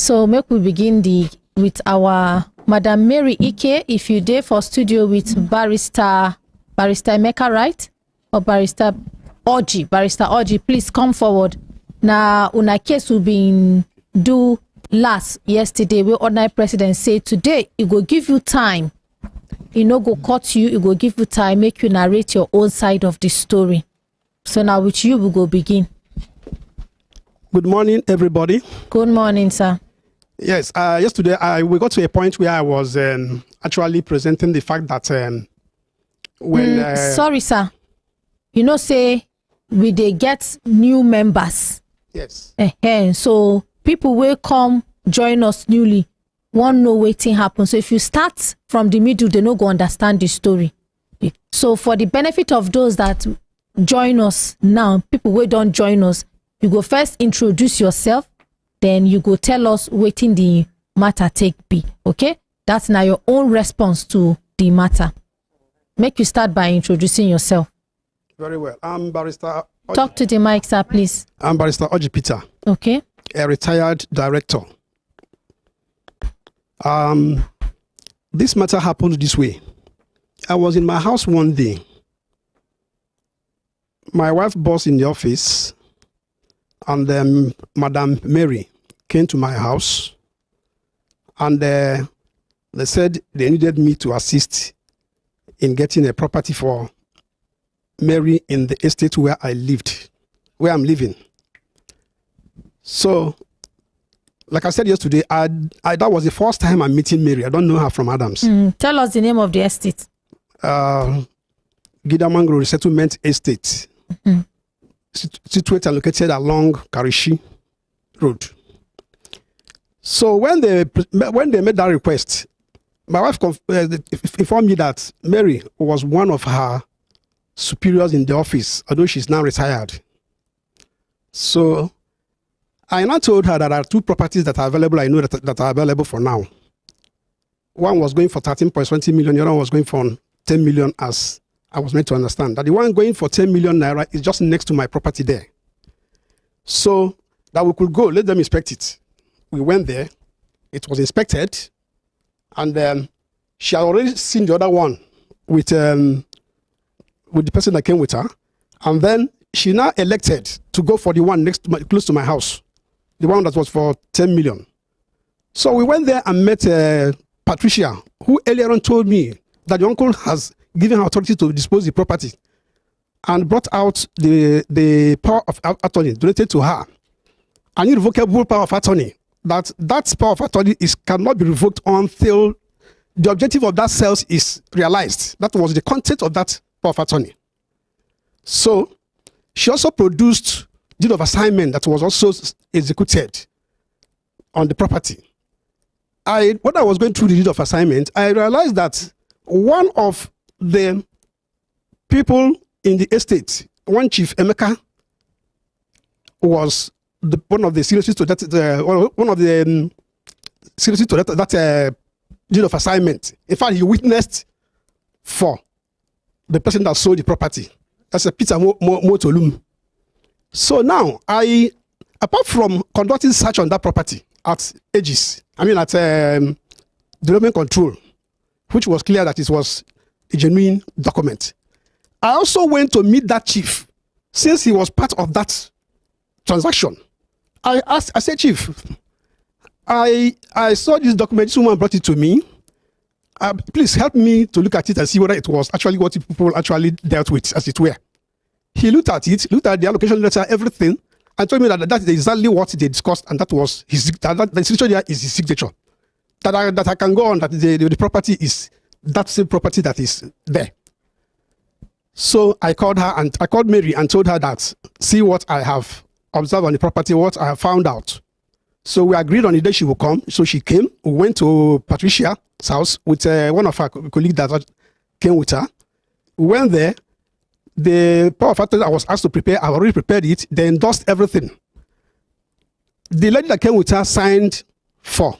So make we begin with our Madam Mary Ike. If you there for studio with Barrister Emeka, right? Or Barrister Orji, please come forward. Now, una case will be do last yesterday. We ordinary president say today it will give you time. It no go cut you. It will give you time, make you narrate your own side of the story. So now with you we go begin. Good morning, everybody. Good morning, sir. Yes, yesterday we got to a point where I was actually presenting the fact that when sorry, sir. You know, say we they get new members. Yes. So people will come join us newly. One know waiting happen. So if you start from the middle, they no go understand the story. So for the benefit of those that join us now, people who don't join us, you go first introduce yourself, then you go tell us waiting the matter take be. Okay? That's now your own response to the matter. Make you start by introducing yourself. Very well. I'm Barrister. Talk to the mic, sir, please. I'm Barrister Orji Peter. Okay. A retired director. This matter happened this way. I was in my house one day. My wife boss in the office and Madam Mary came to my house and they said they needed me to assist in getting a property for Mary in the estate where I'm living. So, like I said yesterday, that was the first time I'm meeting Mary. I don't know her from Adams. Tell us the name of the estate. Gidamangro Resettlement Estate. Situated and located along Karishi Road. So when they made that request, my wife informed me that Mary was one of her superiors in the office, although she's now retired. So I now told her that there are two properties that are available. I know that are available for now. One was going for 13.20 million, the other one was going for 10 million, as I was made to understand. That the one going for 10 million naira is just next to my property there. So that we could go, let them inspect it. We went there, it was inspected, and she had already seen the other one with the person that came with her, and then she now elected to go for the one close to my house, the one that was for 10 million. So we went there and met Patricia, who earlier on told me that the uncle has given her authority to dispose the property and brought out the power of attorney donated to her, an irrevocable power of attorney. That power of attorney cannot be revoked until the objective of that sales is realized. That was the content of that power of attorney. So she also produced deed of assignment that was also executed on the property. When I was going through the deed of assignment, I realized that one of the people in the estate, one Chief Emeka, was one of the signatories to that deed of assignment. In fact, he witnessed for the person that sold the property. That's a Peter Motolum. So now, apart from conducting search on that property at development control, which was clear that it was a genuine document, I also went to meet that chief, since he was part of that transaction. I said, Chief, I saw this document, someone brought it to me. Please help me to look at it and see whether it was actually what people actually dealt with, as it were. He looked at it, looked at the allocation letter, everything, and told me that that is exactly what they discussed, and that was the signature there is his signature. That I can go on, that the property is that same property that is there. So I called Mary and told her that, see what I have observed on the property, what I have found out. So we agreed on the day she would come. So she came. We went to Patricia's house with one of her colleagues that came with her. We went there. The power of attorney I was asked to prepare, I already prepared it. They endorsed everything. The lady that came with her signed for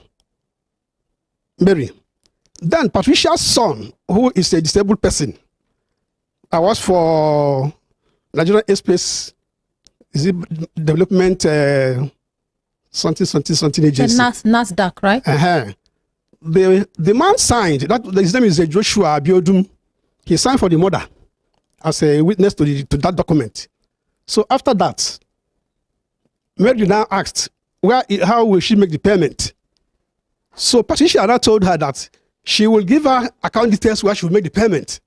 Mary. Then Patricia's son, who is a disabled person, I was for Nigerian Airspace development something agency. NASDAQ, right? The man signed. His name is Joshua Abiodun. He signed for the mother as a witness to that document. So after that, Mary now asked, how will she make the payment? So Patricia now told her that she will give her account details where she will make the payment.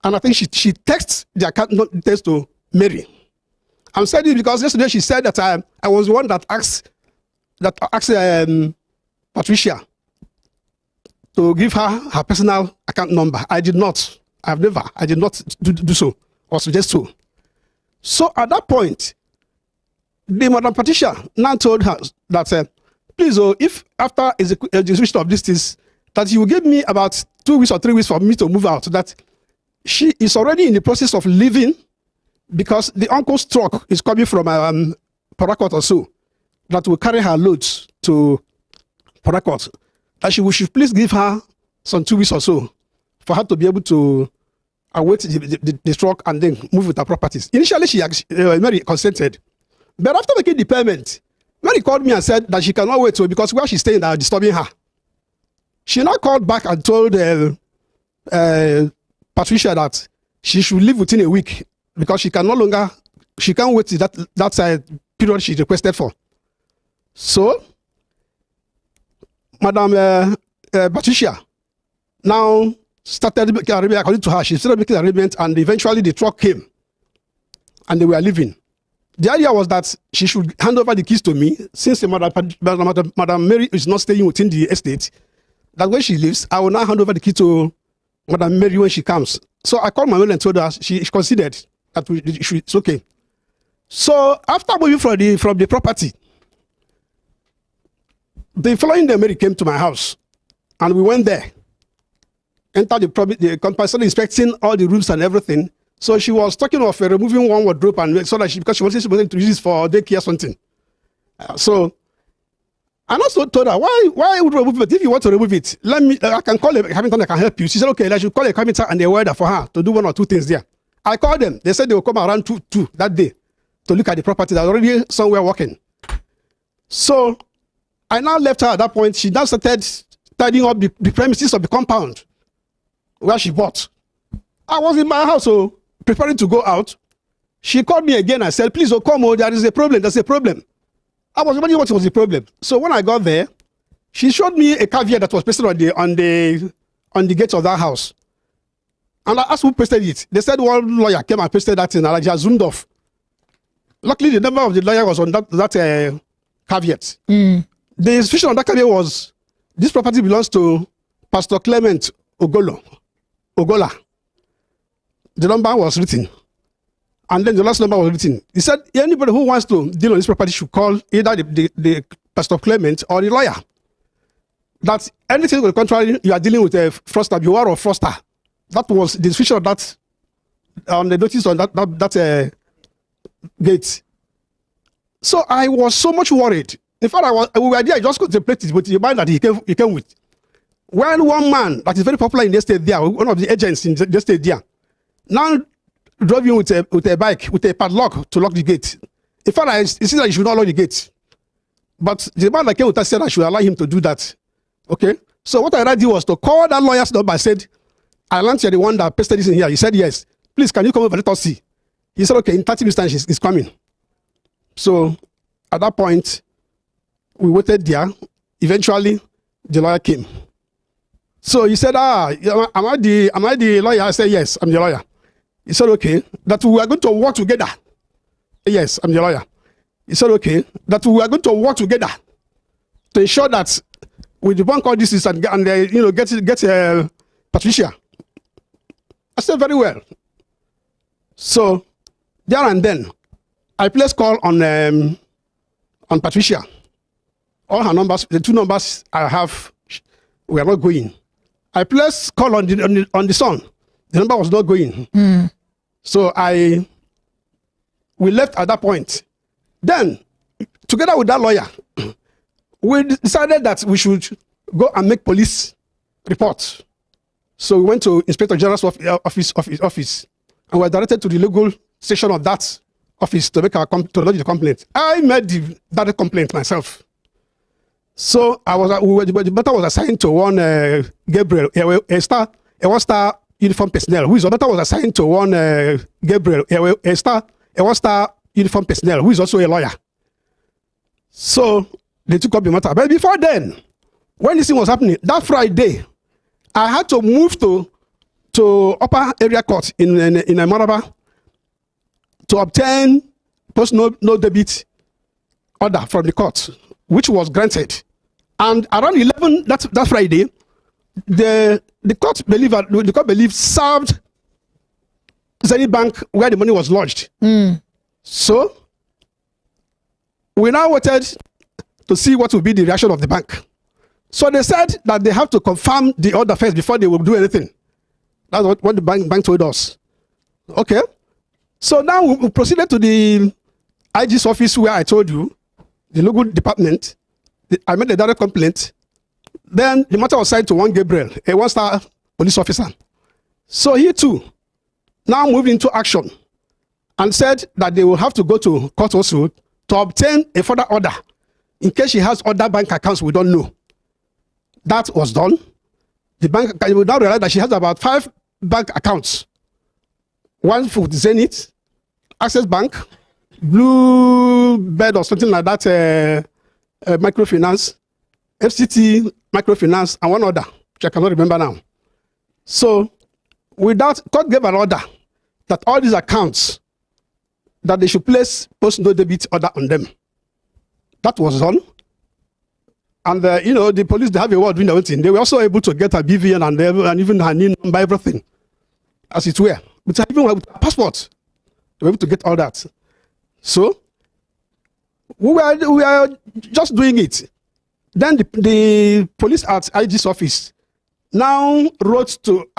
And I think she texts the account details to Mary. I'm saying this because yesterday she said that I was the one that asked Patricia to give her personal account number. I did not. I did not do so or suggest so. So at that point, the Madam Patricia now told her that, please, if after execution of this, that you will give me about 2 weeks or 3 weeks for me to move out, that she is already in the process of leaving because the uncle's truck is coming from Port Harcourt or so, that will carry her loads to Port Harcourt. That she should please give her some 2 weeks or so for her to be able to await the truck and then move with her properties. Initially, Mary consented. But after making the payment, Mary called me and said that she cannot wait because where she's staying are disturbing her. She now called back and told Patricia that she should leave within a week because she can't wait till that period she requested for. So, Madam Patricia now started making arrangement. According to her, she started making arrangements, and eventually the truck came and they were leaving. The idea was that she should hand over the keys to me, since Madam Mary is not staying within the estate, that when she leaves, I will now hand over the key to Madam Mary when she comes. So I called my mother and told her she considered that it's okay. So after moving from the property, the following day, Mary came to my house and we went there, entered the compound, started inspecting all the rooms and everything. So she was talking of removing one wardrobe and so that because she wanted to use it for daycare or something. So I also told her, why would remove it? If you want to remove it, I can call a carpenter that can help you. She said, okay, I should call a carpenter and a welder for her to do 1 or 2 things there. I called them. They said they will come around 2 that day to look at the property that was already somewhere working. So I now left her at that point. She now started tidying up the premises of the compound where she bought. I was in my house, so preparing to go out. She called me again and said, please, come, there is a problem. There's a problem. I was wondering what was the problem. So when I got there, she showed me a caveat that was pasted on the gate of that house. And I asked who pasted it. They said one lawyer came and pasted that in, and I just zoomed off. Luckily, the number of the lawyer was on that caveat. The inscription on that caveat was, this property belongs to Pastor Clement Ogola. The number was written. And then the last number was written. He said, anybody who wants to deal on this property should call either the Pastor Clement or the lawyer. That anything on the contrary, you are dealing with a fraudster, you are a fraudster. That was the description of that, on the notice on that gate. So I was so much worried. In fact, we were there, I just contemplated with the mind that he came with. When one man that is very popular in the state there, one of the agents in the state there, now drove in with a bike, with a padlock to lock the gate. In fact, he said that he should not lock the gate. But the man that came with us said I should allow him to do that. Okay? So what I did was to call that lawyer's number. I said, I learned you're the one that pasted this in here. He said, yes. Please, can you come over? Let us see. He said, okay, in 30 minutes time, he's coming. So at that point, we waited there. Eventually, the lawyer came. So he said, am I the lawyer? I said, yes, I'm the lawyer. He said, okay, that we are going to work together. Yes, I'm the lawyer. He said, okay, that we are going to work together to ensure that we debunk all this and get Patricia. I said, very well. So there and then, I placed call on Patricia. All her numbers, the 2 numbers I have, we are not going. I placed call on the son. The number was not going. So we left at that point. Then, together with that lawyer, we decided that we should go and make police reports. So we went to Inspector General's office, and were directed to the legal section of that office to make to lodge the complaint. I made the direct complaint myself. So the matter was assigned to one Gabriel, a one-star uniform personnel, who is the matter was assigned to one Gabriel, a one-star uniform personnel, who is also a lawyer. So they took up the matter. But before then, when this thing was happening, that Friday, I had to move to upper area court in Maraba to obtain post no debit order from the court, which was granted. And around 11 that Friday, the court believed served Zenith Bank where the money was lodged. So we now waited to see what would be the reaction of the bank. So they said that they have to confirm the order first before they will do anything. That's what the bank told us. Okay. So now we proceeded to the IG's office where I told you, the local department. I made a direct complaint. Then the matter was sent to one Gabriel, a one-star police officer. So he too now moved into action and said that they will have to go to court also to obtain a further order in case she has other bank accounts we don't know. That was done. The bank will now realize that she has about 5 bank accounts. One for Zenith, Access Bank, Blue Bed or something like that, microfinance, FCT microfinance, and one other, which I cannot remember now. So, court gave an order that all these accounts, that they should place post no debit order on them. That was done. And the police, they have a word doing the whole thing. They were also able to get a BVN and even her NIN number, everything, as it were. But even with a passport, they were able to get all that. So we were just doing it. Then the police at IG's office now wrote to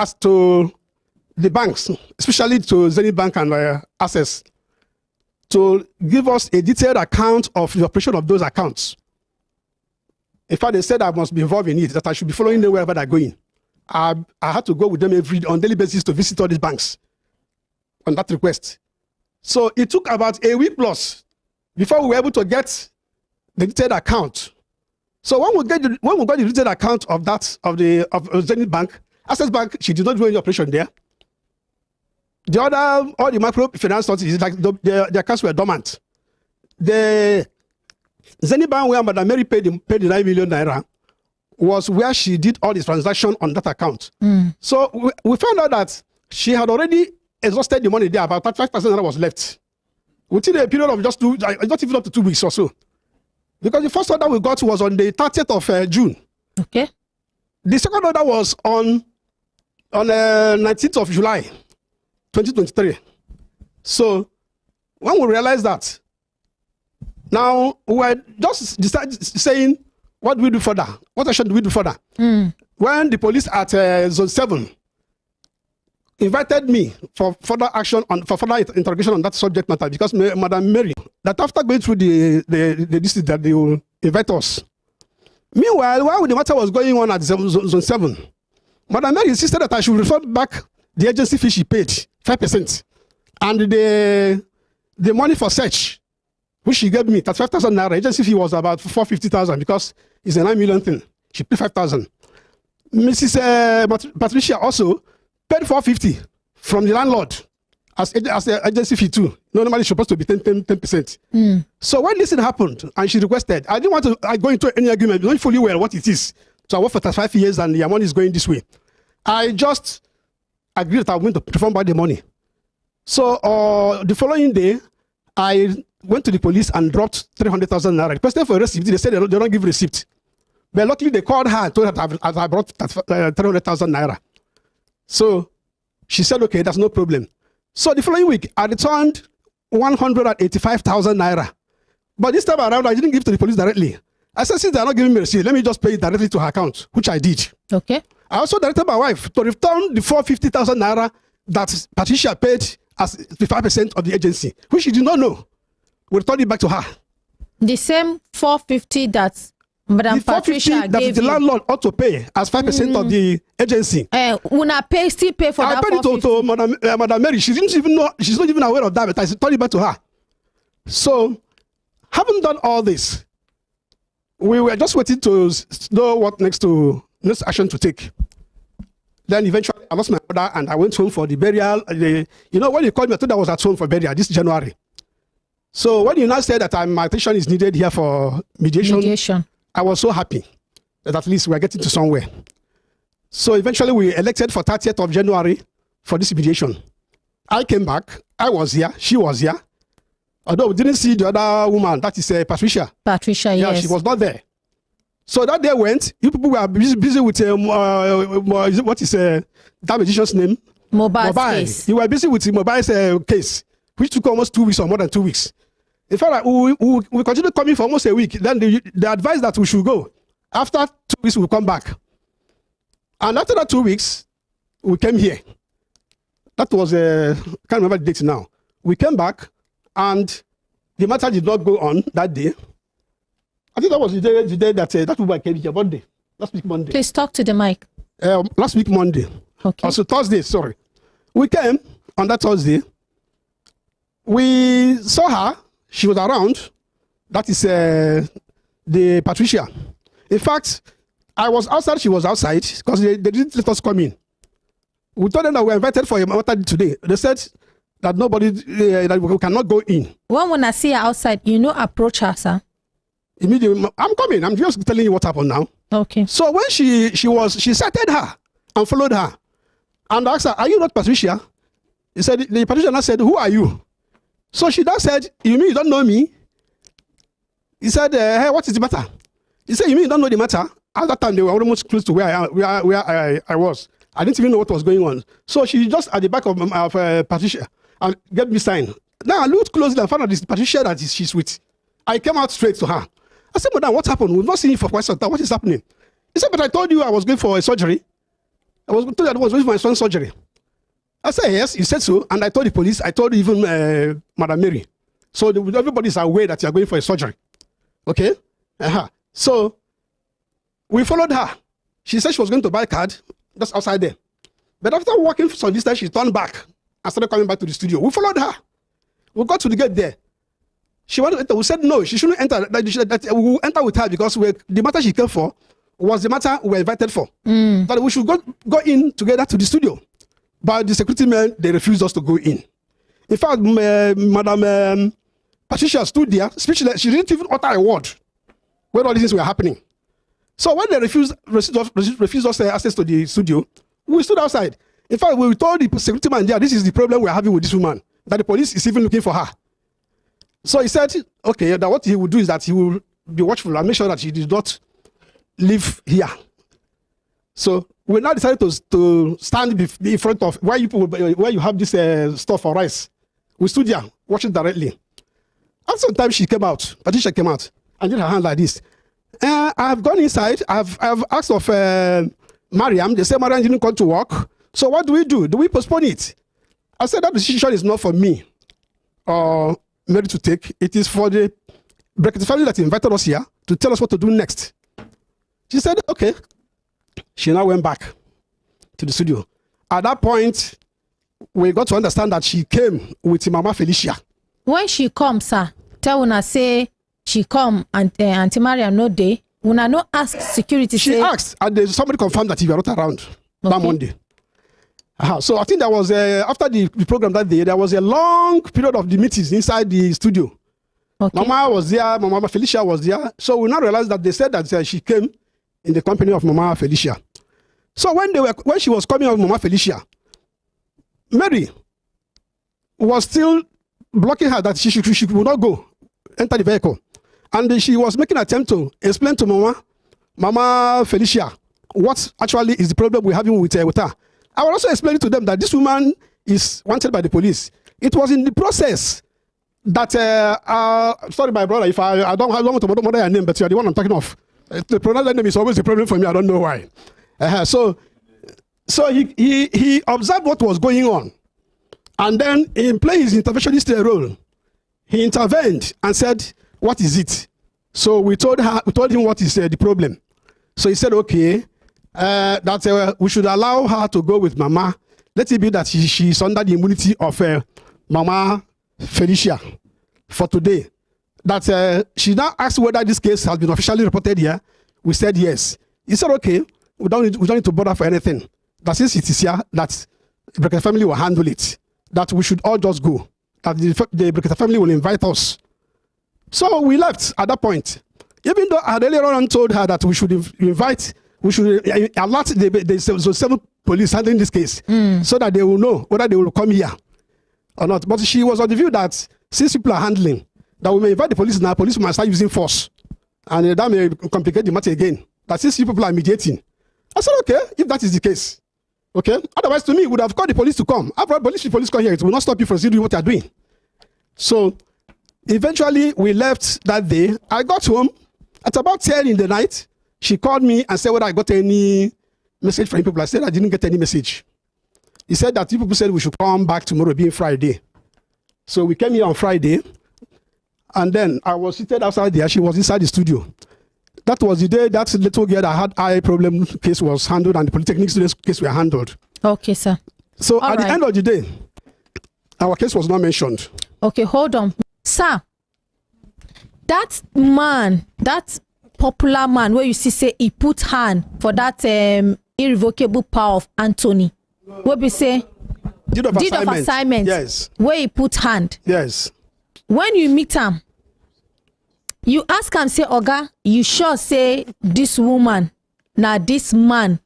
the banks, especially to Zenith Bank and Access, to give us a detailed account of the operation of those accounts. In fact, they said I must be involved in it, that I should be following them wherever they're going. I had to go with them on daily basis to visit all these banks on that request. So it took about a week plus before we were able to get the detailed account. So when we got the detailed account of Zenith Bank, Access Bank, she did not do any operation there. All the microfinance sources, like their accounts were dormant. The Zenith Bank, where Madam Mary paid the 9 million naira, was where she did all the transactions on that account. So we found out that she had already exhausted the money there. About 35% was left within a period of not even up to 2 weeks or so. Because the first order we got was on the 30th of June. Okay. The second order was on 19th of July, 2023. So when we realized that, now we were just saying, what do we do further? What action do we do further? When the police at Zone 7 invited me for further action for further interrogation on that subject matter, because Madam Mary, that after going through the district that they will invite us. Meanwhile, while the matter was going on at Zone 7, Madam Mary insisted that I should refer back the agency fee she paid, 5%, and the money for search, which she gave me, that 5,000 naira. Agency fee was about 450,000 because it's a 9 million thing. She paid 5,000. Mrs. Patricia also paid 450 from the landlord as the agency fee too. Normally it's supposed to be 10%. So when this thing happened and she requested, I didn't want to go into any argument, knowing fully well what it is. So I worked for 35 years and the money is going this way. I just agreed that I'm going to perform back the money. So the following day, I went to the police and dropped 300,000 naira. Requested for a receipt. They said they don't give receipt. But luckily they called her and told her that I brought 300,000 naira. So she said, okay, that's no problem. So the following week, I returned 185,000 naira. But this time around, I didn't give to the police directly. I said, since they're not giving me a receipt, let me just pay it directly to her account, which I did. Okay. I also directed my wife to return the 450,000 naira that Patricia paid as the 5% of the agency, which she did not know. We returned it back to her. The same 450 that Madam Patricia gave the landlord ought to pay as 5% of the agency. Still pay for that. I paid it to Madam Mary. She didn't even know. She's not even aware of that. But I returned it back to her. So, having done all this, we were just waiting to know what next action to take. Then eventually, I lost my mother and I went home for the burial. When you called me, I thought I was at home for burial this January. So when you now said that my attention is needed here for mediation, I was so happy that at least we are getting to somewhere. So eventually we elected for 30th of January for this mediation. I came back. I was here. She was here. Although we didn't see the other woman, that is Patricia. Patricia, yeah, yes. She was not there. So that day went, you people were busy with, what is that magician's name? Mobile case. You were busy with the mobile case, which took almost 2 weeks or more than 2 weeks. In fact, we continued coming for almost a week. Then they advised that we should go. After 2 weeks, we'll come back. And after that 2 weeks, we came here. That was, I can't remember the date now. We came back and the matter did not go on that day. I think that was the day that woman came here, Monday. Last week, Monday. Please talk to the mic. Last week, Monday. Okay. Also Thursday, sorry. We came on that Thursday. We saw her. She was around. That is the Patricia. In fact, I was outside. She was outside because they didn't let us come in. We told them that we were invited for a matter today. They said that nobody, that we cannot go in. When I see her outside, approach her, sir. Immediately, I'm coming. I'm just telling you what happened now. Okay. So when she sighted her and followed her and asked her, "Are you not Patricia?" He said, the Patricia now said, "Who are you?" So she now said, "You mean you don't know me?" He said, "Hey, what is the matter?" He said, "You mean you don't know the matter?" At that time, they were almost close to where I was. I didn't even know what was going on. So she just at the back of Patricia and gave me sign. Now I looked closely and found out this Patricia that she's with. I came out straight to her. I said, "Madam, what happened? We've not seen you for quite some time. What is happening?" He said, "But I told you I was going for a surgery. I was told I was going for my son's surgery." I said, "Yes, you said so." And I told the police, I told even Madam Mary. So everybody's aware that you are going for a surgery. Okay? So we followed her. She said she was going to buy a card. That's outside there. But after walking for some distance, she turned back and started coming back to the studio. We followed her. We got to the gate there. She wanted to enter. We said no, she shouldn't enter. That we will enter with her because the matter she came for was the matter we were invited for. That we should go in together to the studio. But the security men, they refused us to go in. In fact, Madam Patricia stood there, speechless. She didn't even utter a word when all these things were happening. So when they refused us access to the studio, we stood outside. In fact, we told the security man there, this is the problem we're having with this woman, that the police is even looking for her. So he said, okay, that what he will do is that he will be watchful and make sure that she did not live here. So we now decided to stand in front of where you have this stuff for rice. We stood there watching directly. After some time, she came out. Patricia came out and did her hand like this. I have gone inside. I've asked of Mariam. They said Mariam didn't come to work. So what do? Do we postpone it? I said that decision is not for me or Mary to take. It is for the Brekete family that invited us here to tell us what to do next. She said, okay. She now went back to the studio. At that point, we got to understand that she came with Mama Felicia. When she comes, sir, tell una say she come and Auntie Mariam no day. Una no ask security. She asked, and somebody confirmed that you were not around that Monday. So I think that was after the program that day. There was a long period of the meetings inside the studio. Okay. Mama was there. Mama Felicia was there. So we now realized that they said that she came in the company of Mama Felicia. So when she was coming out with Mama Felicia, Mary was still blocking her that she would not go enter the vehicle, and she was making an attempt to explain to Mama Felicia what actually is the problem we're having with her. I was also explaining to them that this woman is wanted by the police. It was in the process that sorry, my brother, if I don't want to bother your name, but you are the one I'm talking of. The pronoun name is always a problem for me. I don't know why. So he observed what was going on, and then in playing his interventionist role, he intervened and said, "What is it?" So we told him what is the problem. So he said, "Okay, that we should allow her to go with Mama. Let it be that she is under the immunity of Mama Felicia. for today. That she now asked whether this case has been officially reported here. We said yes. He said, okay, we don't need to bother for anything. That since it is here, that the Brekete family will handle it. That we should all just go. That the Brekete family will invite us. So we left at that point. Even though I had earlier on told her that we should alert the 7 police handling this case so that they will know whether they will come here or not. But she was on the view that since people are handling, that we may invite the police now, police might start using force. And that may complicate the matter again. That since people are mediating. I said, okay, if that is the case. Okay? Otherwise, to me, we would have called the police to come. After the police come here, it will not stop you from doing what you are doing. So, eventually, we left that day. I got home. At about 10 in the night, she called me and said whether I got any message from people. I said I didn't get any message. He said that people said we should come back tomorrow, being Friday. So we came here on Friday. And then I was seated outside there. She was inside the studio. That was the day that little girl that had eye problem case was handled and the polytechnic students case were handled. Okay, sir. So at the end of the day, our case was not mentioned. Okay, hold on. Sir, that man, that popular man where you see say he put hand for that irrevocable power of Anthony. What we say? Deed of assignment. Yes. Where he put hand. Yes. When you meet him, you ask him, say, Oga, you sure say this woman, now this man,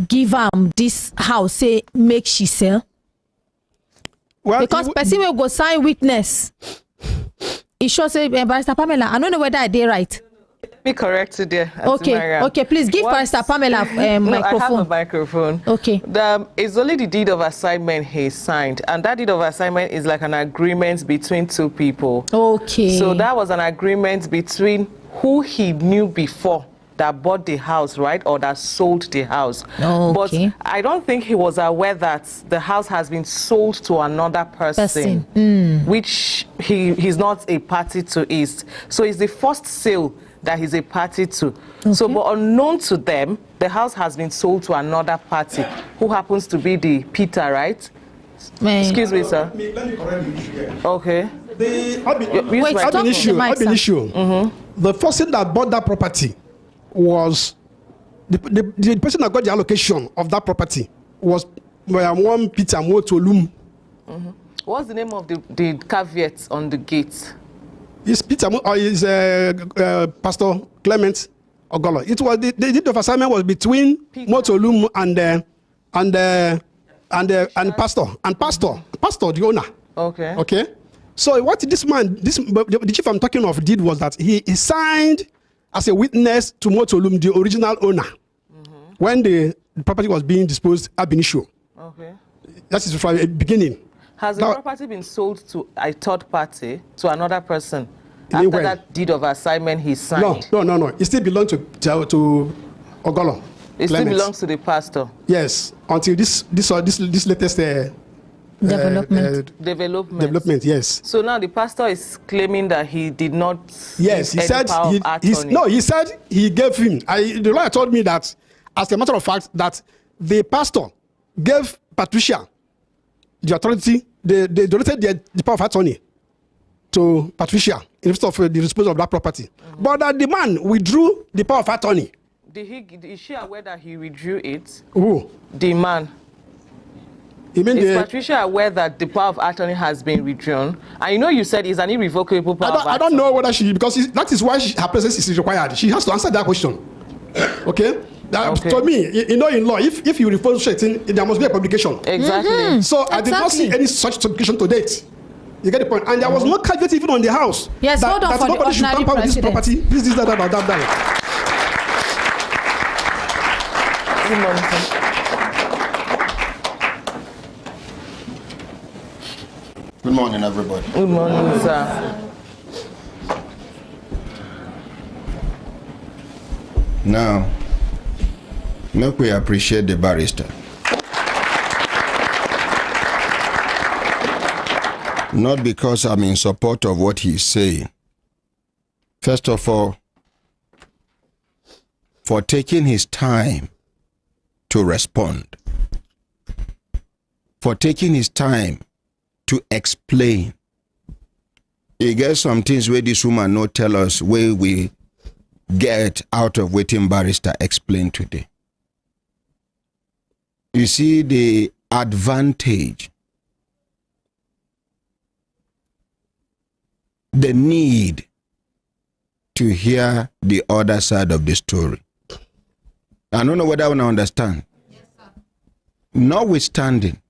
give him this house, say, make she sell? Well, because person will go sign witness. He sure say, Barrister Pamela, I don't know whether I did right. Be corrected there. Okay, please give Barrister Pamela microphone. I have a microphone. Okay. It's only the deed of assignment he signed, and that deed of assignment is like an agreement between 2 people. Okay. So that was an agreement between who he knew before that bought the house, right, or that sold the house. Okay. But I don't think he was aware that the house has been sold to another person. Which he's not a party to it. So it's the first sale that he's a party to. Okay. So, but unknown to them, the house has been sold to another party, who happens to be the Peter, right? Excuse me, sir. Let me correct the issue here. Okay. The issue. The person that bought that property was the person that got the allocation of that property was one Peter Motolum. What's the name of the caveat on the gate? Is Peter or is Pastor Clement Ogolo? It was the deed of assignment was between Motolum and Pastor the owner. Okay. Okay. So what this man, the chief I'm talking of, did was that he signed as a witness to Motolum, the original owner, when the property was being disposed ab initio. Okay. That is from the beginning. Has the property been sold to a third party, to another person, after that deed of assignment he signed? No. It still belongs to Ogolo. It still belongs to the pastor? Yes, until this latest development, yes. So now the pastor is claiming that he did not. Yes, he said he said he gave him. The lawyer told me that, as a matter of fact, that the pastor gave Patricia the authority. They donated the power of attorney to Patricia instead of the disposal of that property. But that the man withdrew the power of attorney. Is she aware that he withdrew it? Who? The man. Is Patricia aware that the power of attorney has been withdrawn? And you know you said it's an irrevocable power of attorney. I don't know whether because that is why her presence is required. She has to answer that question. Okay? To me, in law, if you refuse certain, there must be a publication. Exactly. So I did not see any such publication to date. You get the point? And there was no caveat even on the house. Yes, hold on, for nobody should tamper with this property. This, that. Good morning, sir. Good morning, everybody. Good morning, sir. Now, make we appreciate the barrister. Not because I'm in support of what he's saying. First of all, for taking his time to respond. For taking his time to explain. You get some things where this woman no tell us where we get out of waiting barrister explained today. You see the advantage, the need to hear the other side of the story. I don't know whether I want to understand. Yes, sir. Notwithstanding,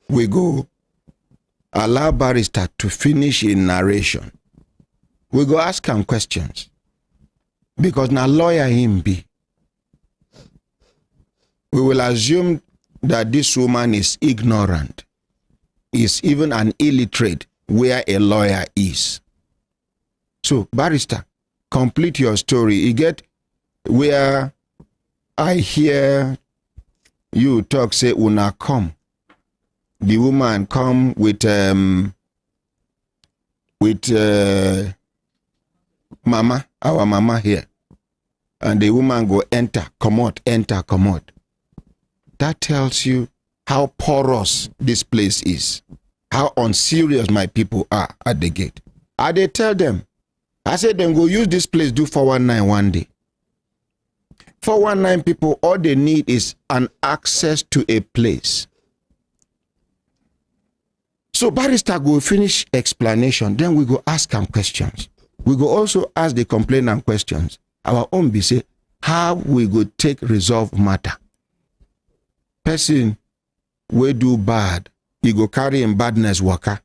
we go allow barrister to finish in narration. We go ask him questions. Because now lawyer him be. We will assume that this woman is ignorant, is even an illiterate where a lawyer is. So, barrister, complete your story. You get where I hear you talk, say, una come. The woman come with mama, our mama here. And the woman go enter, come out. That tells you how porous this place is. How unserious my people are at the gate. I they tell them, I said them go use this place, do 419 one day. 419 people, all they need is an access to a place. So barrister go finish explanation, then we go ask them questions. We go also ask the complainant questions. Our own be say, how we go take resolve matter. Person we do bad, he go carry in badness worker.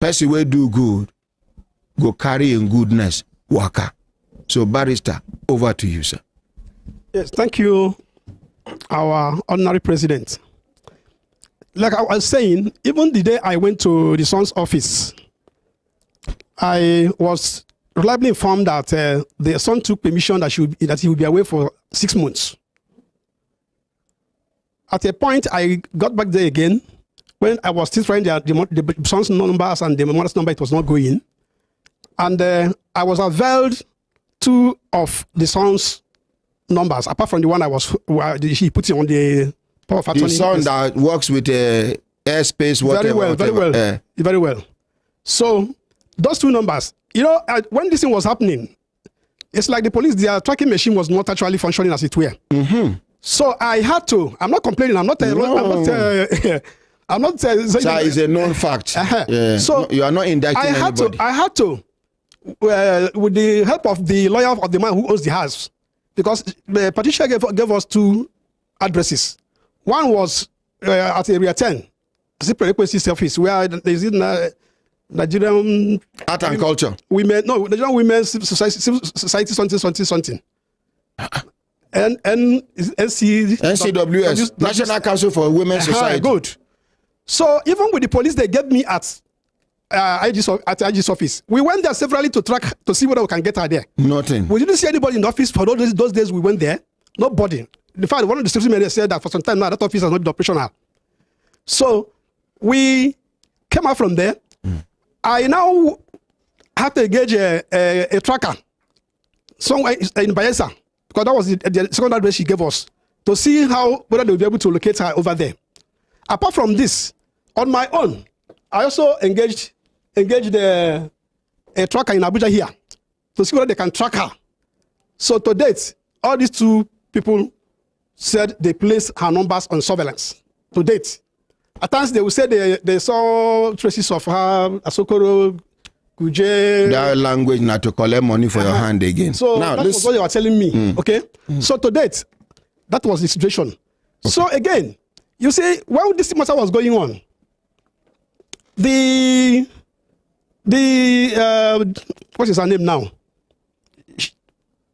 Person we do good, go carry in goodness worker. So barrister, over to you, sir. Yes, thank you, our honorary president. Like I was saying, even the day I went to the son's office, I was reliably informed that the son took permission that he would be away for 6 months. At a point, I got back there again when I was still trying the son's numbers and the mother's number, it was not going. And I was availed 2 of the son's numbers, apart from the one he put it on the power of attorney. The son that works with airspace, whatever. Very well. So those 2 numbers, when this thing was happening, it's like the police, their tracking machine was not actually functioning as it were. Mm-hmm. So I had to. I'm not complaining. I'm not. So it's a known fact. Yeah. So you are not indicting anybody. I had to, with the help of the lawyer of the man who owns the house, because the petitioner gave us 2 addresses. One was at Area 10, the Prerequisite Office, where there is Nigerian Art and Culture. Nigerian Women's Society something. NCWS, National Council for Women's Society. Good. So even with the police they gave me at IG's office, we went there severally to see whether we can get her there. Nothing. We didn't see anybody in the office for those days we went there. Nobody. In fact, one of the security men said that for some time now that office has not been operational. So we came out from there. I now have to engage a tracker somewhere in Bayelsa, because that was the second address she gave us, to see whether they'll be able to locate her over there. Apart from this, on my own, I also engaged a tracker in Abuja here to see whether they can track her. So to date, all these 2 people said they placed her numbers on surveillance. To date, at times they will say they saw traces of her, Asokoro, Kuje. That language not to collect money for your hand again. So now, that was what you were telling me. Okay. So to date, that was the situation. Okay. So again, you see, while this matter was going on, the what is her name now?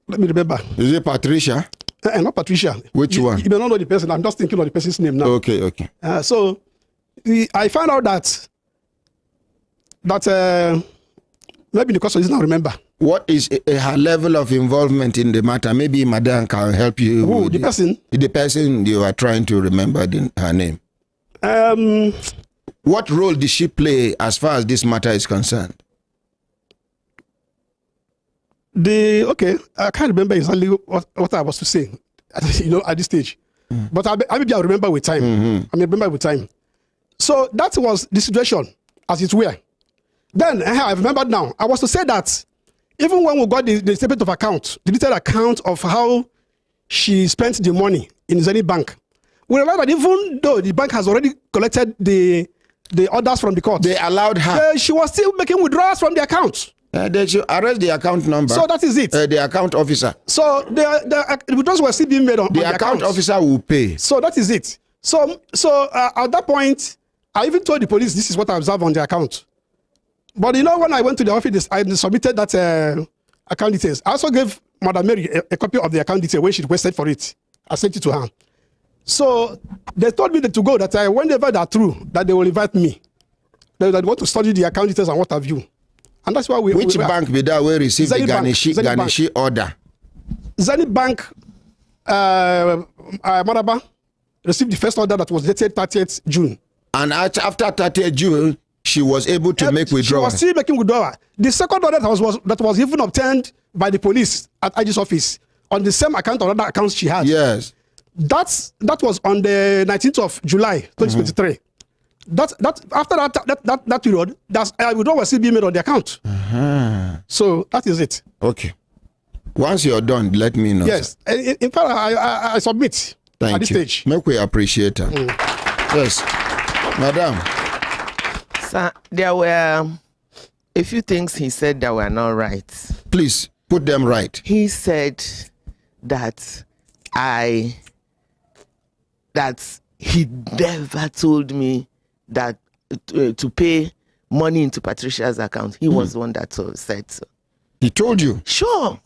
Let me remember. Is it Patricia? Not Patricia. Which one? You may not know the person. I'm just thinking of the person's name now. Okay. So I found out that maybe the question is not remember. What is her level of involvement in the matter? Maybe Madam can help you. Who, the person? The person you are trying to remember her name. What role did she play as far as this matter is concerned? I can't remember exactly what I was to say, at this stage. But maybe I'll remember with time. I may remember with time. So that was the situation as it were. Then I remembered now. I was to say that even when we got the statement of account, the detailed account of how she spent the money in Zenith Bank, we realized that even though the bank has already collected the orders from the court, they allowed her. She was still making withdrawals from the account. They should arrest the account number. So that is it. The account officer. So the withdrawals were still being made on the account officer will pay. So that is it. So at that point, I even told the police this is what I observed on the account. But you know, when I went to the office, I submitted that account details. I also gave Madam Mary a copy of the account detail when she requested for it. I sent it to her. So they told me that to go, that whenever they're through, that they will invite me. They want to study the account details and what have you. And that's why Which bank be that we receive the Ganeshi order? Zenith Bank, Maraba, received the first order that was dated 30th June. And after 30th June, she was able to make withdrawal. She was still making withdrawal. The second order that was even obtained by the police at IG's office on the same account or other accounts she had. Yes. That was on the 19th of July, 2023. After that period, withdrawal was still being made on the account. So that is it. Okay. Once you're done, let me know. Yes. In fact, I submit at this stage. Make we appreciate her. Yes. Madam. Sir, there were a few things he said that were not right. Please, put them right. He said that he never told me that to pay money into Patricia's account. He was the one that said so. He told you? Sure.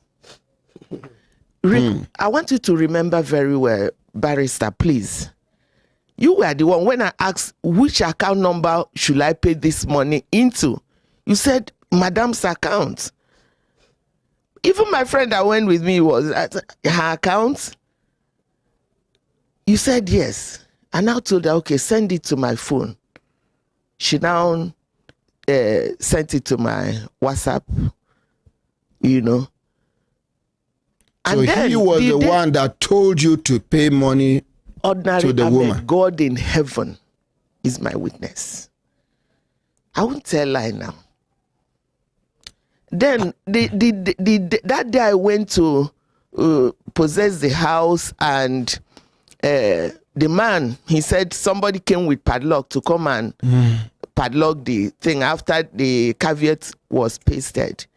I want you to remember very well, Barrister, please. You were the one when I asked which account number should I pay this money into. You said Madam's account. Even my friend that went with me was at her account. You said yes. I now told her, okay, send it to my phone. She now sent it to my WhatsApp, you know. So he was the one that told you to pay money to the woman. God in heaven is my witness. I won't tell lie now. Then that day I went to possess the house, and the man, he said somebody came with padlock to come and padlock the thing after the caveat was pasted.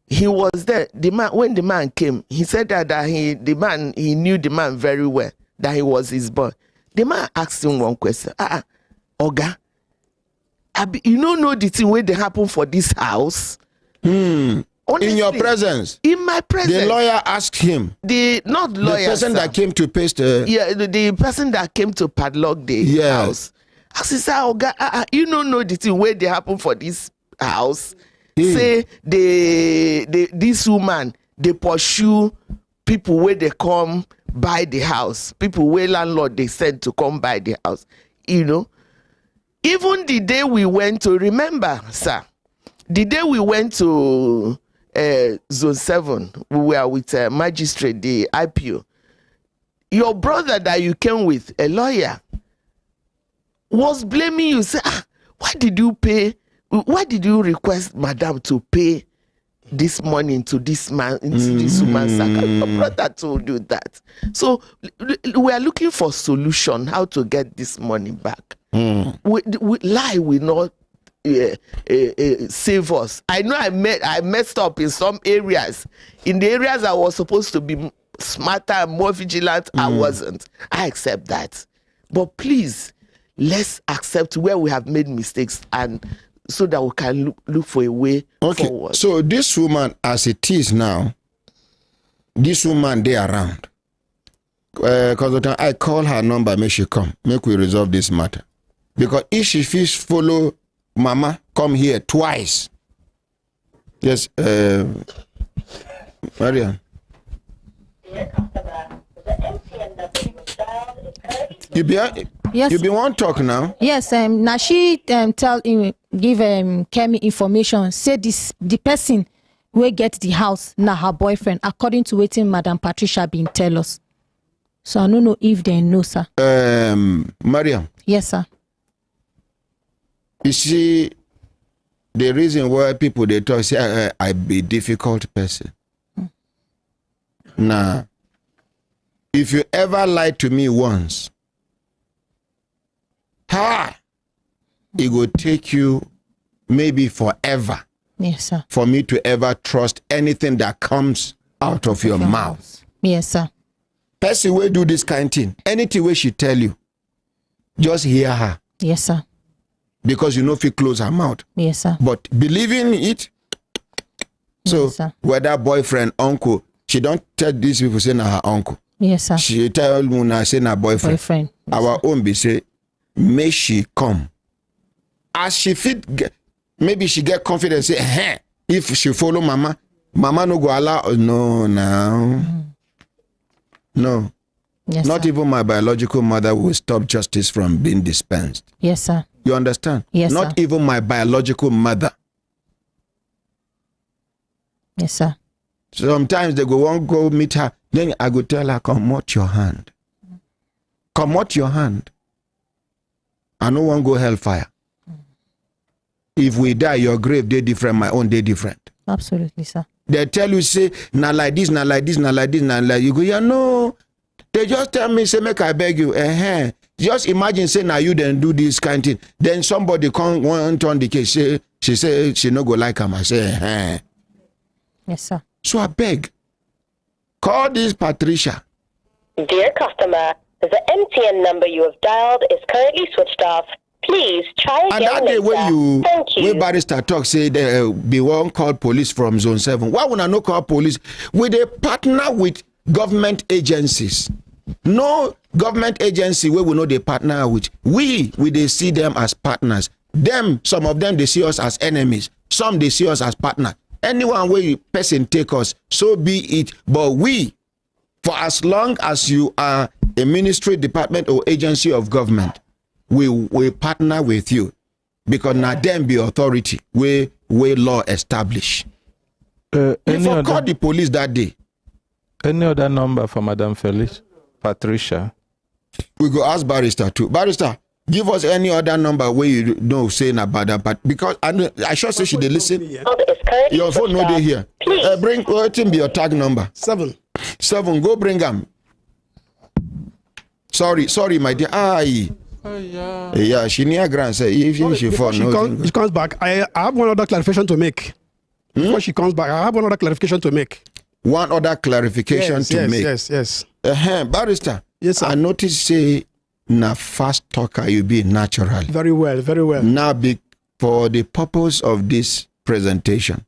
He was there. The man, when the man came, he said that he knew the man very well, that he was his boy. The man asked him one question. Oga, you don't know the thing where they happen for this house? Honestly, in your presence? In my presence. The lawyer asked him. The person that came to paste. The person that came to padlock the house. Asked him, Oga, you don't know the thing where they happen for this house? Say this woman, they pursue people where they come buy the house, people where landlord they send to come buy the house, you know. Even the day we went to, remember, sir, the day we went to Zone 7, we were with a magistrate, the IPO. Your brother that you came with, a lawyer, was blaming you. Say, why did you pay? Why did you request Madam to pay this money into this man, into this woman's account? Your brother told you that. So we are looking for solution how to get this money back. Lie will not save us. I know I messed up in some areas. In the areas I was supposed to be smarter and more vigilant, I wasn't. I accept that. But please, let's accept where we have made mistakes, and so that we can look for a way forward. So this woman, as it is now, this woman they around. Because I call her number, make she come, make we resolve this matter. Because if she feels follow Mama come here twice. Yes, Mariam. You be one talk now. Yes, now she give Kemi information. Say the person who get the house now her boyfriend, according to what Madam Patricia been tell us. So I don't know if they know, sir. Mariam. Yes, sir. You see, the reason why people they talk say I be difficult person. Nah. If you ever lie to me once, it will take you maybe forever. Yes, sir. For me to ever trust anything that comes out of your mouth. Yes, sir. Person will do this kind of thing. Anything where she tell you, just hear her. Yes, sir. Because you know if you close her mouth. Yes, sir. But believing it. So Yes, sir. whether boyfriend, uncle, she don't tell these people say na her uncle. Yes, sir. She tell Muna say na boyfriend. Boyfriend. Yes, Our own be say, may she come. As she fit, maybe she get confidence. Say, hey, if she follow mama no go allow. No, now. No. Yes, Not sir. even my biological mother will stop justice from being dispensed. Yes, sir. You understand? Yes, Not sir. even my biological mother. Yes, sir. Sometimes they go meet her. Then I go tell her, come out your hand. Come out your hand. I no one go hellfire. If we die, your grave they different, my own they different. Absolutely, sir. They tell you say, na like this, na like this, na like this, na like you go, yeah, no. They just tell me, say, make I beg you. Just imagine say now you then do this kind of thing. Then somebody come want on the case, say, she say she no go like him. I say, Yes, sir. So I beg. Call this Patricia. Dear customer, the MTN number you have dialed is currently switched off. Please try And again that day later. Thank you. when barrister talk say there be one call police from zone 7. Why would I not call police? We they partner with government agencies. No government agency where we know they partner with. We they see them as partners. Them, some of them they see us as enemies. Some they see us as partners. Anyone where person take us, so be it. But we, for as long as you are a ministry, department, or agency of government, we partner with you. Because now them be authority where law establish. You forgot the police that day. Any other number for Madam Felice? Patricia? We go ask barrister too. Barrister, give us any other number where you know saying about that. But because I should say she did listen. Your phone no dey here. Bring what be your tag number? 7. Go bring them. Sorry, my dear. Aye. Yeah, she near grand say if she fall no. She comes back. I have one other clarification to make. Before she comes back, I have one other clarification to make. One other clarification to make. Yes. Barrister. Yes, sir. I notice say na fast talker you be natural. Very well. Now for the purpose of this presentation,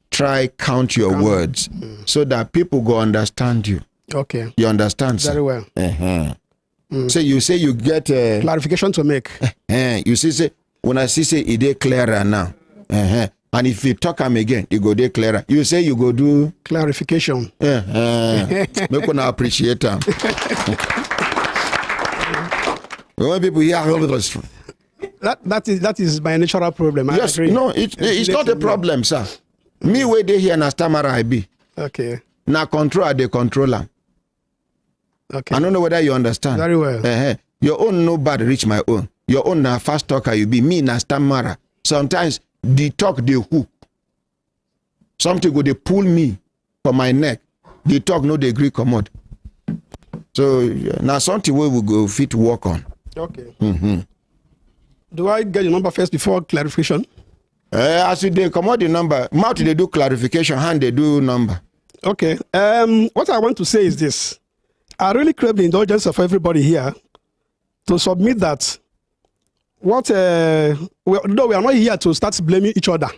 try count your words so that people go understand you. Okay. You understand, sir? Very well. So you say you get clarification to make. You see, say when I see it dey clearer now. And if you talk them again, you go dey clearer. You say you go do clarification. Make one appreciate them. When people hear that is my natural problem. I yes, agree. no, it's not a problem, sir. Me where they here na stammerer I be. Okay. Na control the controller. Okay. I don't know whether you understand. Very well. Your own no bad reach my own. Your own na fast talker you be. Me na stammerer. Sometimes the talk they hook. Something go they pull me from my neck. The talk no they agree commode. So now something we will go fit work on. Okay. Do I get your number first before clarification? As they come out the number, mouth they do clarification, hand they do number. Okay. What I want to say is this. I really crave the indulgence of everybody here to submit that no, we are not here to start blaming each other.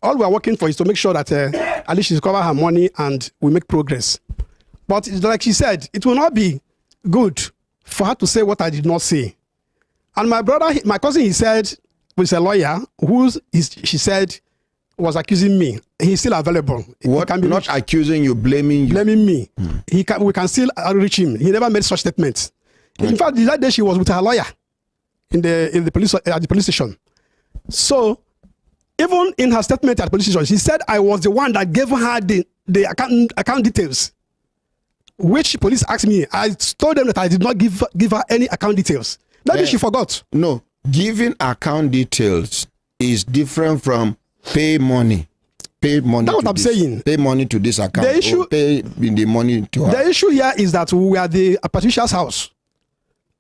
All we are working for is to make sure that at least she recover her money and we make progress. But like she said, it will not be good for her to say what I did not say. And my cousin, he said, was a lawyer she said was accusing me. He's still available. What? Can be not reached. Accusing you, blaming you. Blaming me. We can still reach him. He never made such statements. In fact, that day she was with her lawyer in the police at the police station. So even in her statement at the police station, she said I was the one that gave her the account details. Which police asked me. I told them that I did not give her any account details. That day she forgot. No, giving account details is different from pay money. Pay money. That's what I'm saying. Pay money to this account. The issue, or pay the money to her. The issue here is that we were at Patricia's house,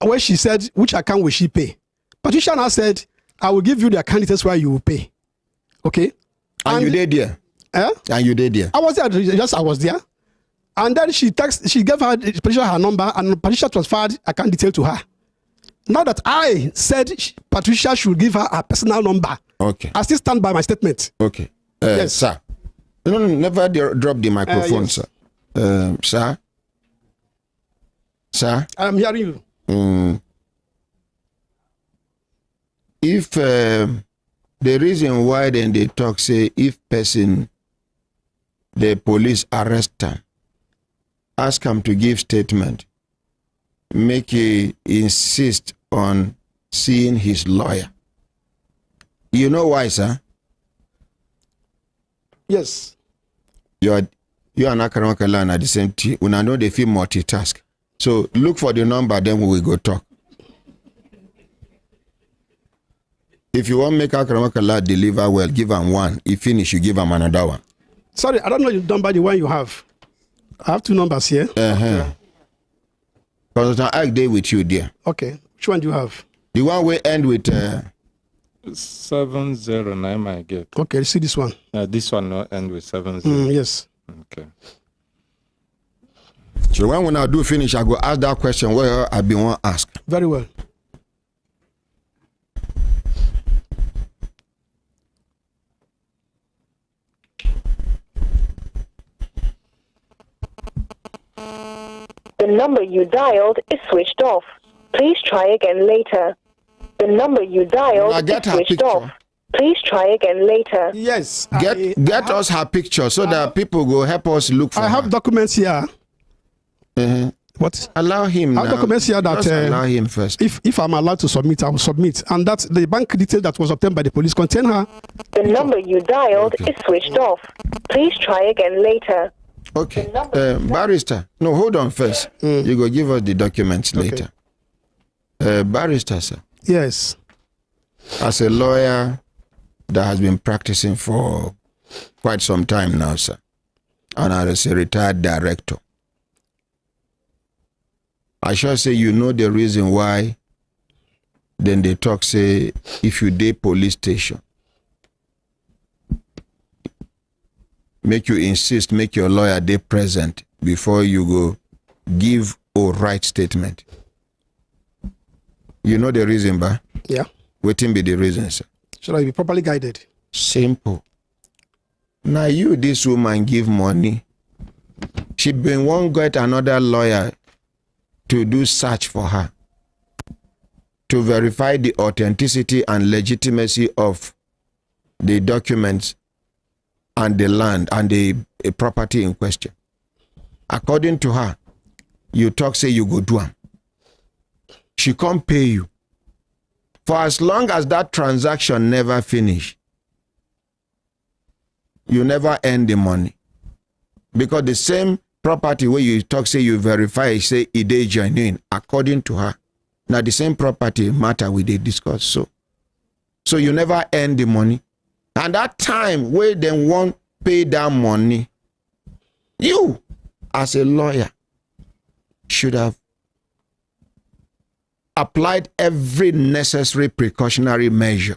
where she said, which account will she pay? Patricia now said, I will give you the account details where you will pay. Okay? And you did there? And you did there? I was there, I was there. And then she gave her Patricia her number, and Patricia transferred account detail to her. Now that I said Patricia should give her a personal number, okay, I still stand by my statement. Okay. Yes, sir. No, never drop the microphone, yes. Sir. Sir? Sir? I am hearing you. If the reason why then they talk, say, if person, the police arrest him, ask him to give statement, make he insist on seeing his lawyer. You know why, sir? Yes. You and Akaramakalan at the same time. When I know they feel multitask. So look for the number, then we will go talk. If you want to make Akaramakalan deliver well, give him one. If finish, you give him another one. Sorry, I don't know the number, the one you have. I have two numbers here. Consultant Ike day with you there. Okay. Which one do you have? The one we end with 709 I get. Okay, see this one. This one will end with 70. Yes. Okay. So when I do finish, I go ask that question where I been want to ask. Very well. The number you dialed is switched off. Please try again later. The number you dialed is switched off. Please try again later. Yes. Get us her picture so that people go help us look for her. I have documents here. What? Allow him. I have documents here that allow him first. If I'm allowed to submit, I will submit. And that the bank detail that was obtained by the police contain her. The number you dialed is switched off. Please try again later. Okay. Barrister. No, hold on first. You go give us the documents later. Barrister, sir. Yes. As a lawyer that has been practicing for quite some time now, sir, and as a retired director, I shall say you know the reason why then they talk, say, if you dey police station, make you insist, make your lawyer dey present before you go give or write statement. You know the reason, ba? Yeah. Waiting be the reason, sir. Should I be properly guided? Simple. Now you, this woman, give money. She been one get another lawyer to do search for her, to verify the authenticity and legitimacy of the documents and the land and the property in question. According to her, you talk, say you go do am. She can't pay you. For as long as that transaction never finish, you never earn the money. Because the same property where you talk, say you verify, say it is genuine, according to her. Now the same property matter we did discuss. So you never earn the money. And that time where they won't pay that money, you as a lawyer should have applied every necessary precautionary measure.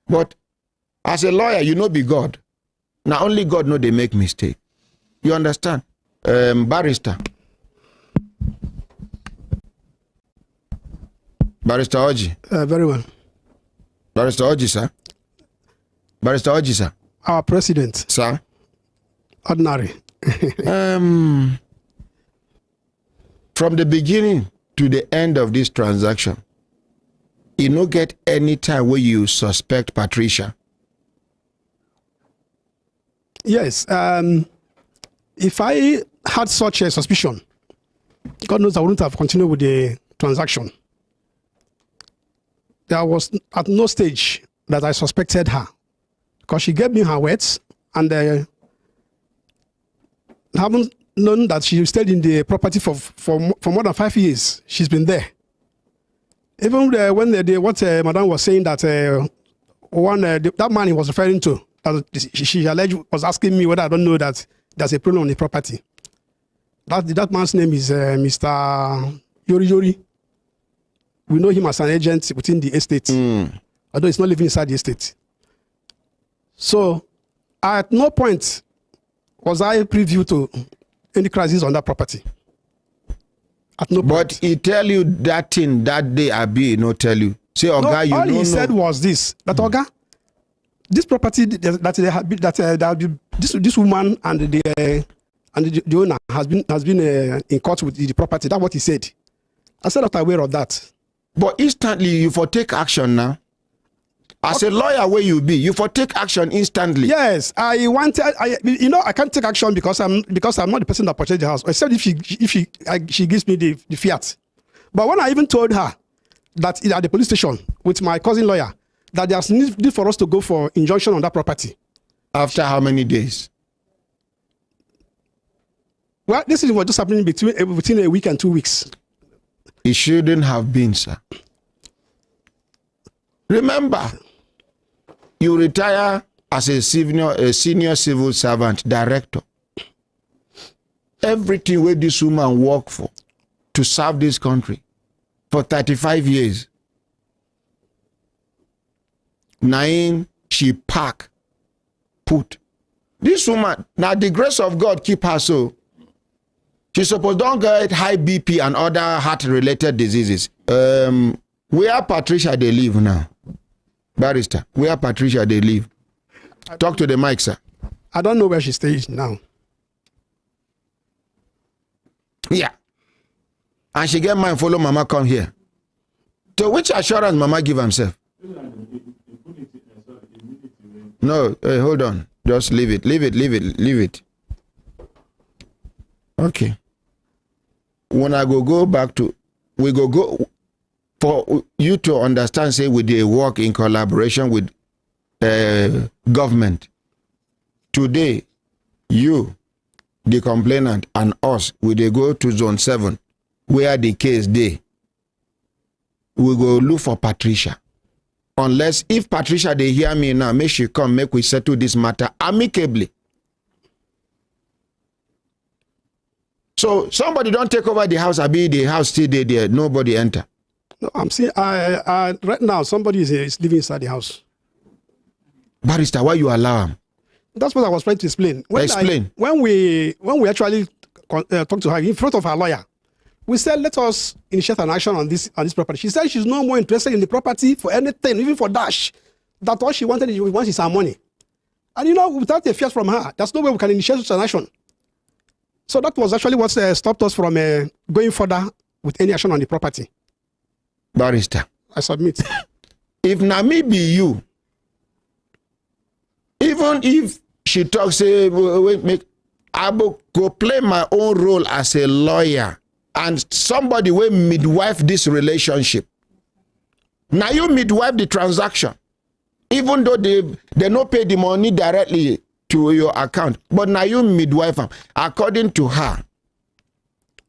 But as a lawyer, you know be God. Now only God know they make mistake. You understand? Barrister. Barrister Oji. Very well. Barrister Oji, sir. Barrister Oji, sir. Our president. Sir. Ordinary. From the beginning to the end of this transaction, you no get any time where you suspect Patricia. Yes. If I had such a suspicion, God knows I wouldn't have continued with the transaction. There was at no stage that I suspected her, because she gave me her words, and haven't known that she stayed in the property for more than 5 years. She's been there. Even when what Madam was saying that that man he was referring to, she alleged, was asking me whether I don't know that there's a problem on the property. That man's name is Mr. Yori. We know him as an agent within the estate, although he's not living inside the estate. So, at no point was I privy to any crisis on that property. At no point. But he tell you that thing that day, Abi, no tell you. Say, Oga, no, you all don't he said was this: that Oga, this property this woman and the owner has been in court with the property. That's what he said. I said not aware of that. But instantly you for take action now. As a lawyer, where you be, you for take action instantly. Yes, I can't take action because I'm not the person that purchased the house, except if she gives me the fiat. But when I even told her that at the police station with my cousin lawyer that there's need for us to go for injunction on that property. After how many days? Well, this is what just happening within a week and 2 weeks. It shouldn't have been, sir. Remember, you retire as a senior civil servant, director. Everything where this woman worked for to serve this country for 35 years. Nine, she put. This woman, now the grace of God keep her so. She supposed don't get high BP and other heart-related diseases. Where Patricia they live now? Barrister, where Patricia they live? Talk to the mic, sir. I don't know where she stays now. Yeah. And she get mine, follow Mama come here. To which assurance Mama give himself? No, hold on. Just leave it. Okay. When I go back to, we go for you to understand, say we dey work in collaboration with government. Today, you, the complainant, and us, we dey go to zone 7, where the case dey. We go look for Patricia. Unless if Patricia they hear me now, make she come, make we settle this matter amicably. So somebody don't take over the house, Abi the house still there, nobody enter. No, I'm saying right now somebody is living inside the house. Barrister, why you allow him? That's what I was trying to explain. When we actually talked to her in front of her lawyer, we said let us initiate an action on this property. She said she's no more interested in the property for anything, even for dash. That all she wanted is her money. And without a fiat from her, there's no way we can initiate such an action. So that was actually what stopped us from going further with any action on the property. Barrister, I submit. If Nami be you, even if she talks, say, I will go play my own role as a lawyer and somebody will midwife this relationship. Now you midwife the transaction, even though they no pay the money directly to your account, but now you midwife them. According to her,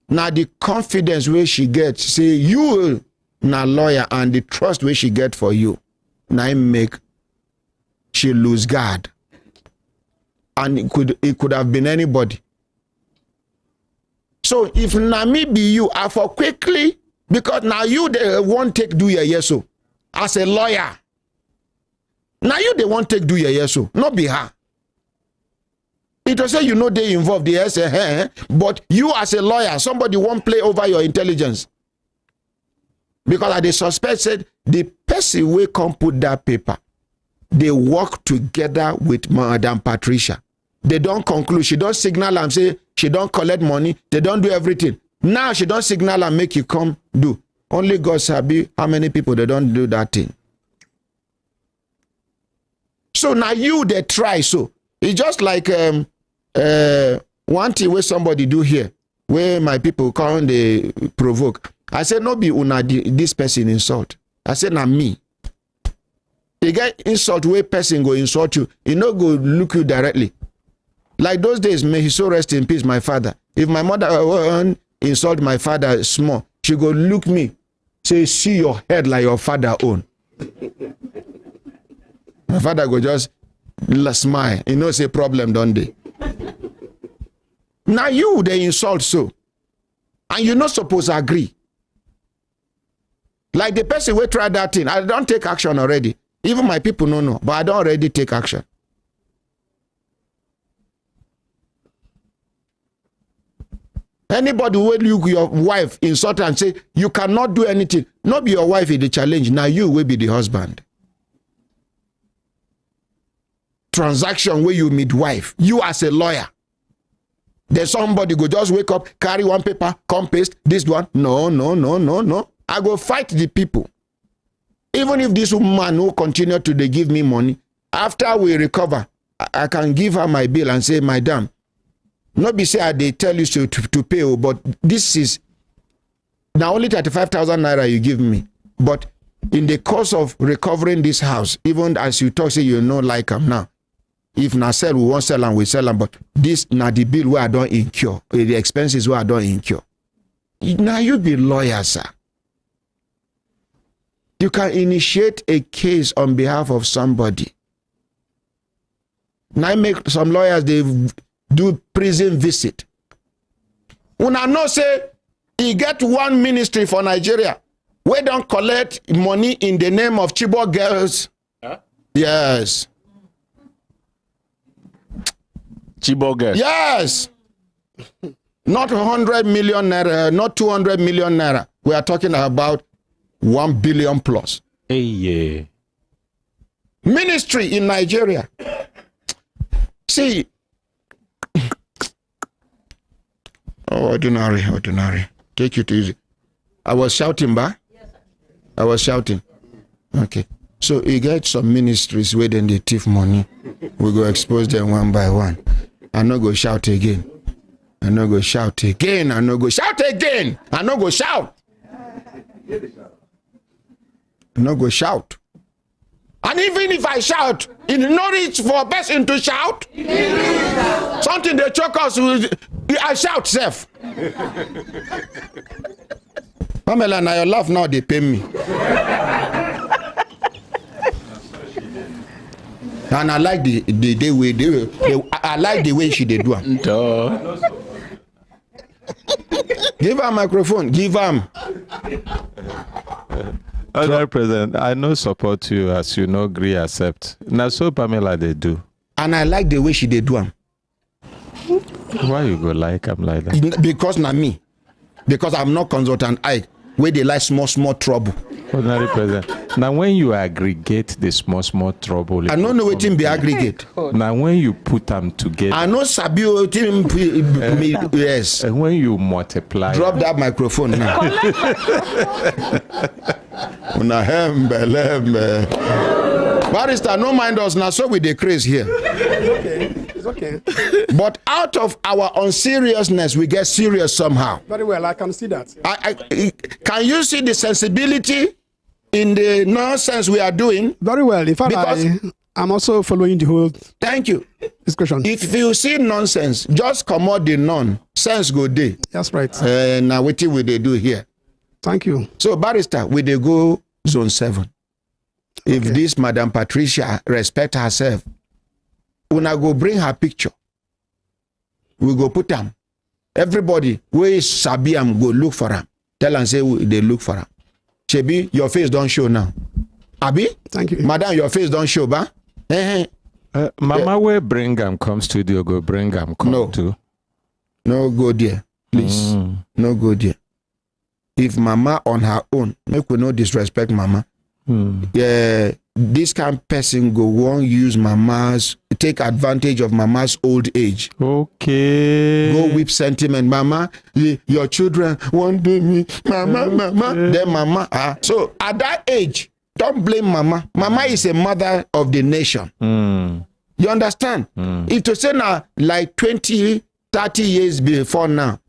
now the confidence where she gets, say you now lawyer, and the trust where she get for you, now make she lose guard. And it could have been anybody. So if Nami be you, I for quickly, because now you they won't take do your yes so as a lawyer. Now you they won't take do your yes so, not be her. It will say they involved, yes, but you as a lawyer, somebody won't play over your intelligence. Because the suspect said the person will come put that paper. They work together with Madam Patricia. They don't conclude. She don't signal and say she don't collect money. They don't do everything. Now she don't signal and make you come do. Only God sabi how many people they don't do that thing. So now you they try so. It's just like one thing where somebody do here, where my people come they provoke. I said no be una this person insult. I said na me. You get insult where person go insult you, he no go look you directly. Like those days, may he so rest in peace, my father. If my mother insult my father small, she go look me, say see your head like your father own. My father go just smile. You know, say problem, don't they? Now you, they insult so. And you're not supposed to agree. Like the person who tried that thing, I don't take action already. Even my people know, but I don't already take action. Anybody will look your wife insult and say, you cannot do anything. Not be your wife is the challenge. Now you will be the husband. Transaction where you meet wife. You as a lawyer. There's somebody go just wake up, carry one paper, come paste this one. No. I go fight the people. Even if this woman will continue to they give me money, after we recover, I can give her my bill and say, madam, not be say they tell you to pay, but this is now only 35,000 naira you give me. But in the course of recovering this house, even as you talk, say you know like I'm now. If na sell, we won't sell and we sell them, but this na the bill where I don't incur, the expenses where I don't incur. Now you be lawyer, sir. You can initiate a case on behalf of somebody. Now make some lawyers, they do prison visit. Una know say, he get one ministry for Nigeria, we don't collect money in the name of Chibok girls. Huh? Yes. Chibok girls? Yes. Not 100 million naira, not 200 million naira. We are talking about 1 billion plus. Hey, yeah. Ministry in Nigeria. See. Oh, ordinary. Take it easy. I was shouting, ba? Yes, I was shouting. Okay. So you get some ministries where then they thief money. We go expose them one by one. I no go shout again. I no go shout again. I no go shout again. I no go shout. I no go shout. And even if I shout, it no reach for a person to shout. Something they choke us with, I shout self. Pamela, now your laugh now they pay me. And I like the way I like the way she did do am. Give her a microphone. Give him. Other President, I know support you as you know agree accept. Now so Pamela they do. And I like the way she did do am. Why you go like I'm like that? Because na me. Because I'm not consultant I where they like small trouble. Ordinary President. Now when you aggregate the small trouble, I don't know what be aggregate. Now when you put them together, I know sabi yes. And when you multiply, drop that microphone now. Una hembe. Barrister, no mind us now, so we decrease here. It's okay. But out of our unseriousness, we get serious somehow. Very well, I can see that. Can you see the sensibility in the nonsense we are doing? Very well. In fact, I'm also following the whole. Thank you. Discussion. If you see nonsense, just come out the nonsense go day. That's right. Now what will they do here? Thank you. So, Barrister, will they go zone 7? If this Madam Patricia respect herself, una go bring her picture. We go put them. Everybody, where is sabi am go look for them. Tell and say they look for them. Chebi, your face don't show now. Abi? Thank you. Madam, your face don't show, ba? Mama, where bring them come studio, go bring them come too. No, go there. Please. No, go there. If Mama on her own, make we no disrespect Mama. Yeah, this kind of person go won't use Mama's, take advantage of Mama's old age. Okay. Go whip sentiment, Mama. Your children won't do me, Mama. Then Mama. So at that age, don't blame Mama. Mama is a mother of the nation. You understand? If to say now, like 20, 30 years before now,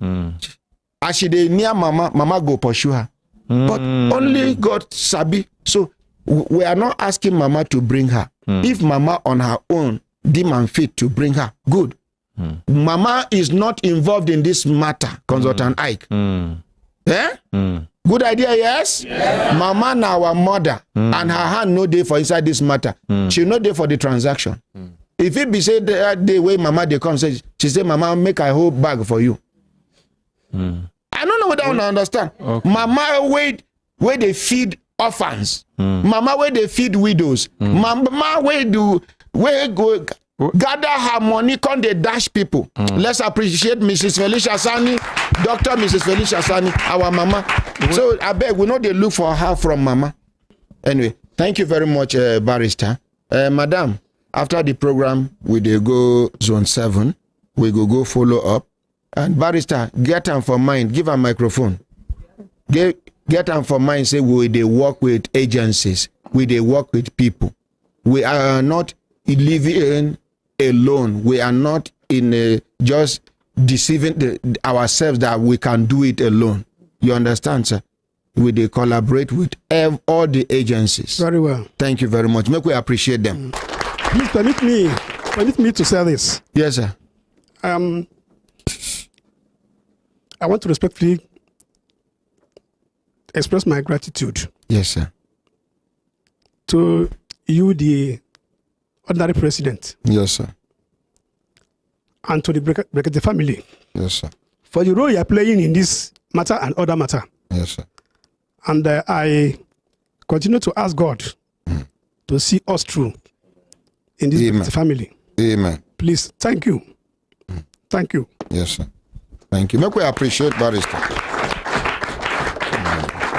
as she dey near Mama go pursue her. But only God sabi. So we are not asking Mama to bring her. If Mama on her own demand fit to bring her, good. Mama is not involved in this matter, Consultant Ike. Good idea, yes? Mama na our mother, and her hand no day for inside this matter. She no day for the transaction. If it be said the way Mama they come, say, she say, Mama, make a whole bag for you. I don't know whether I understand. Okay. Mama where they feed orphans. Mama where they feed widows. Mama where go gather her money, come they dash people. Let's appreciate Mrs. Felicia Sani, Dr. Mrs. Felicia Sani, our mama. So I beg, we know they look for her from Mama. Anyway, thank you very much, Barrister. Madam, after the program, we dey go zone 7. We go follow up. And Barrister, get am for mind. Give a microphone. Get am for mind. Say we dey work with agencies. We dey work with people. We are not living alone. We are not in just deceiving ourselves that we can do it alone. You understand, sir? We dey collaborate with all the agencies. Very well. Thank you very much. Make we appreciate them. Please permit me to say this. Yes, sir. I want to respectfully express my gratitude. Yes, sir. To you, the ordinary president. Yes, sir. And to the Brekete family. Yes, sir. For the role you are playing in this matter and other matter. Yes, sir. And I continue to ask God to see us through in this Brekete family. Amen. Please, thank you. Thank you. Yes, sir. Thank you. Make we appreciate Barrister.